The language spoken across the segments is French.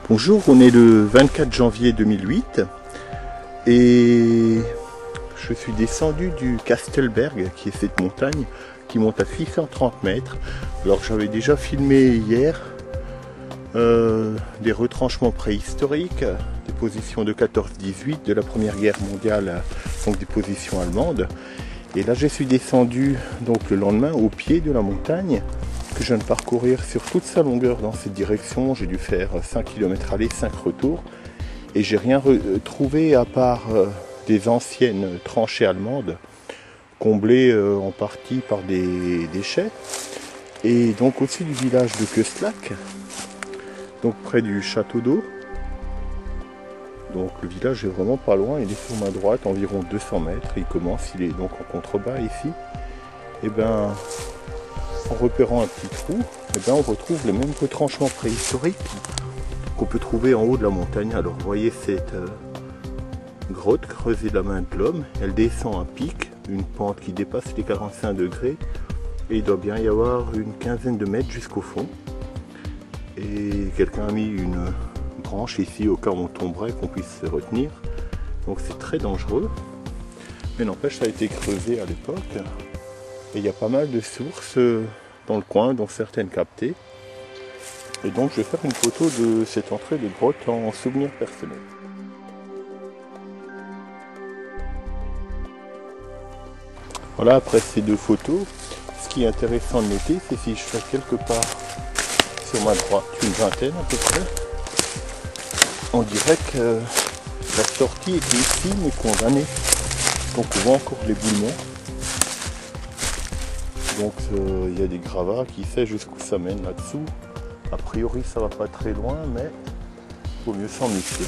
Bonjour, on est le 24 janvier 2008 et je suis descendu du Kastelberg, qui est cette montagne qui monte à 630 mètres. Alors j'avais déjà filmé hier des retranchements préhistoriques, des positions de 14-18 de la Première Guerre mondiale, donc des positions allemandes. Et là je suis descendu donc le lendemain au pied de la montagne, que je viens de parcourir sur toute sa longueur dans cette direction. J'ai dû faire 5 km aller, 5 retours, et j'ai rien trouvé à part des anciennes tranchées allemandes comblées en partie par des déchets. Et donc au-dessus du village de Köstlack, donc près du château d'eau, donc le village est vraiment pas loin, il est sur ma droite, environ 200 mètres, il commence, il est donc en contrebas ici. Et ben, en repérant un petit trou, eh ben, on retrouve les mêmes retranchements préhistoriques qu'on peut trouver en haut de la montagne. Alors vous voyez cette grotte creusée de la main de l'homme, elle descend un pic, une pente qui dépasse les 45 degrés, et il doit bien y avoir une quinzaine de mètres jusqu'au fond. Et quelqu'un a mis une branche ici au cas où on tomberait, qu'on puisse se retenir. Donc c'est très dangereux, mais n'empêche, ça a été creusé à l'époque. Et il y a pas mal de sources dans le coin, dont certaines captées. Et donc je vais faire une photo de cette entrée de grotte en souvenir personnel. Voilà, après ces deux photos, ce qui est intéressant de noter, c'est si je fais quelque part sur ma droite, une vingtaine à peu près, on dirait que la sortie était ici mais condamnée. Donc on voit encore l'éboulement. Donc il y a des gravats qui sait jusqu'où ça mène là-dessous. A priori ça va pas très loin, mais il vaut mieux s'en méfier.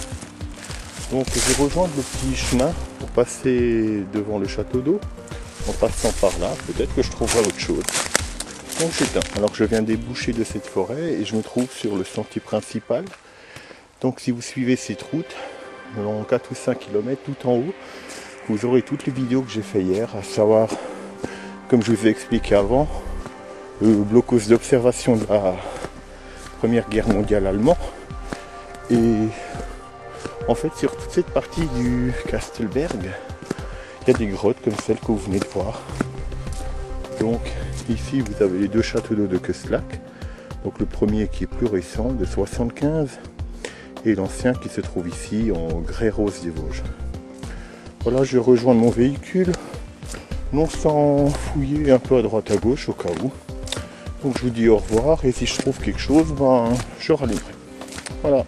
Donc je vais rejoindre le petit chemin pour passer devant le château d'eau. En passant par là, peut-être que je trouverai autre chose. Donc j'éteins. Alors je viens déboucher de cette forêt et je me trouve sur le sentier principal. Donc si vous suivez cette route, en 4 ou 5 km tout en haut, vous aurez toutes les vidéos que j'ai fait hier, à savoir, comme je vous ai expliqué avant, le blocus d'observation de la Première Guerre mondiale allemande. Et en fait, sur toute cette partie du Kastelberg, il y a des grottes comme celle que vous venez de voir. Donc ici, vous avez les deux châteaux d'eau de Köstlack. Donc le premier qui est plus récent, de 75, et l'ancien qui se trouve ici en grès rose des Vosges. Voilà, je vais rejoindre mon véhicule, non sans fouiller un peu à droite à gauche au cas où. Donc je vous dis au revoir, et si je trouve quelque chose, ben je rallumerai. Voilà.